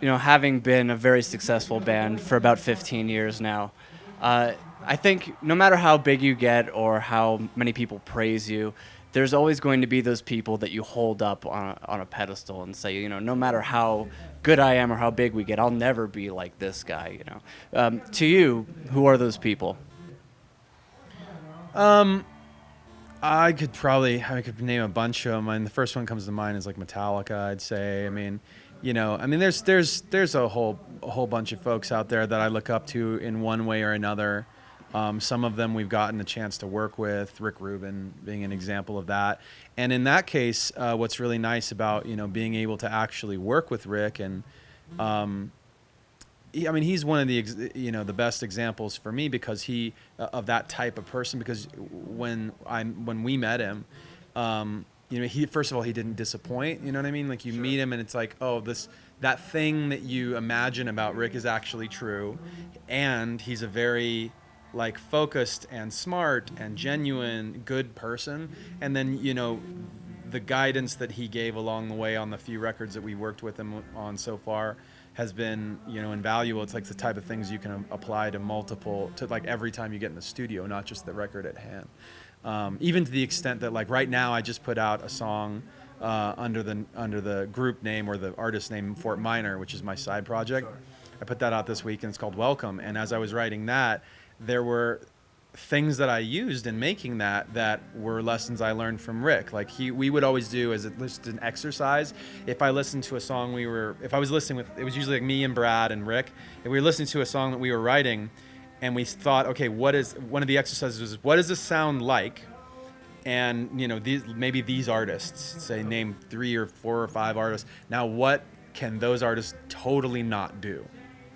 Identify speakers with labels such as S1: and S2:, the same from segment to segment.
S1: having been a very successful band for about 15 years now, I think no matter how big you get or how many people praise you, there's always going to be those people that you hold up on a pedestal and say, no matter how good I am or how big we get, I'll never be like this guy. To you, who are those people?
S2: I could name a bunch of them. And the first one comes to mind is like Metallica, I'd say. There's a whole bunch of folks out there that I look up to in one way or another. Some of them we've gotten a chance to work with, Rick Rubin being an example of that. And in that case, what's really nice about, being able to actually work with Rick and, he's one of the best examples for me because of that type of person. Because when we met him, he first of all he didn't disappoint. You know what I mean? Like you meet him and it's like, oh, that thing that you imagine about Rick is actually true, and he's a very focused and smart and genuine good person. And then the guidance that he gave along the way on the few records that we worked with him on so far has been, invaluable. It's like the type of things you can apply to every time you get in the studio, not just the record at hand. Even to the extent that right now I just put out a song under the group name or the artist name Fort Minor, which is my side project. Sure. I put that out this week and it's called Welcome. And as I was writing that, there were things that I used in making that were lessons I learned from Rick. We would always do as just an exercise. If I listened to a song if I was listening with, it was usually me and Brad and Rick. If we were listening to a song that we were writing and we thought, okay, one of the exercises was, what does this sound like? And maybe these artists, say name 3 or 4 or 5 artists. Now what can those artists totally not do?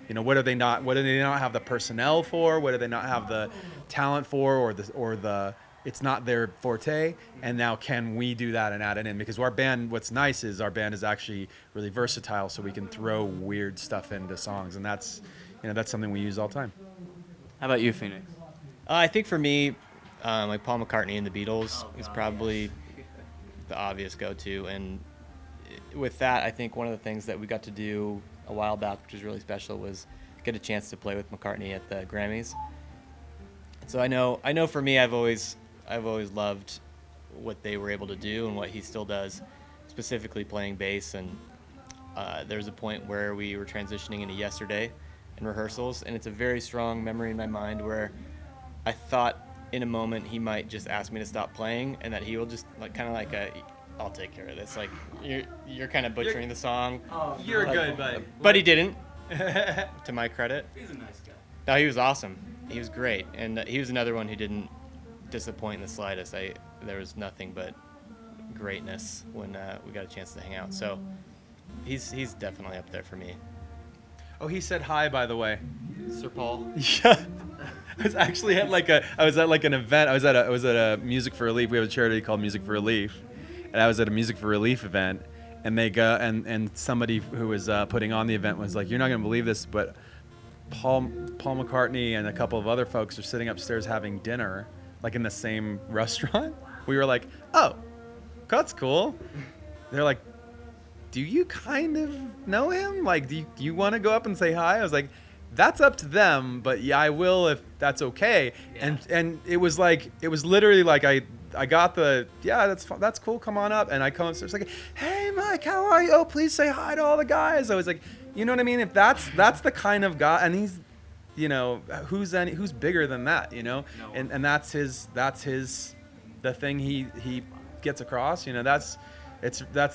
S2: What do they not have the personnel for? What do they not have the talent for, or it's not their forte? And now can we do that and add it in? Because our band, what's nice is our band is actually really versatile, so we can throw weird stuff into songs, and that's something we use all the time.
S1: How about you, Phoenix?
S3: I think for me, Paul McCartney and the Beatles is probably the obvious go-to, and with that, I think one of the things that we got to do a while back, which was really special, was get a chance to play with McCartney at the Grammys. So I know for me, I've always loved what they were able to do and what he still does, specifically playing bass. And there was a point where we were transitioning into Yesterday in rehearsals, and it's a very strong memory in my mind where I thought in a moment he might just ask me to stop playing, and that he will just I'll take care of this. You're kind of butchering the song.
S2: Oh, you're good, buddy.
S3: But he didn't, to my credit.
S1: He's a nice guy.
S3: No, he was awesome. He was great, and he was another one who didn't disappoint in the slightest. There was nothing but greatness when we got a chance to hang out. So he's definitely up there for me.
S2: Oh, he said hi, by the way.
S3: Sir Paul.
S2: Yeah. I was actually at an event. I was at a Music for Relief. We have a charity called Music for Relief. And I was at a Music for Relief event, and they go and somebody who was putting on the event was like, "You're not going to believe this, but Paul McCartney and a couple of other folks are sitting upstairs having dinner, in the same restaurant." We were like, "Oh, that's cool." They're like, "Do you kind of know him? Do you want to go up and say hi?" I was like, "That's up to them, but yeah, I will if that's okay." Yeah. And it was literally I got that's cool, come on up. And I come upstairs "Hey Mike, how are you? Oh, please say hi to all the guys." I was like, you know what I mean? If that's the kind of guy, and he's, who's bigger than that, No. And that's the thing he gets across, that's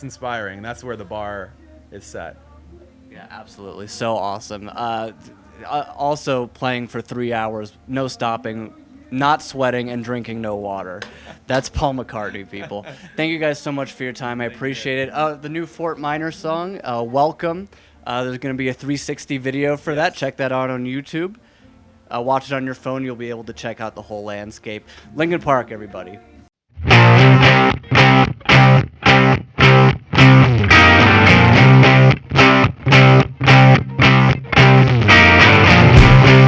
S2: inspiring. That's where the bar is set.
S1: Yeah, absolutely. So awesome. Also playing for 3 hours, no stopping, not sweating, and drinking no water. That's Paul McCartney, people. Thank you guys so much for your time. I appreciate it. The new Fort Minor song, Welcome. There's going to be a 360 video for that. Check that out on YouTube. Watch it on your phone. You'll be able to check out the whole landscape. Linkin Park, everybody.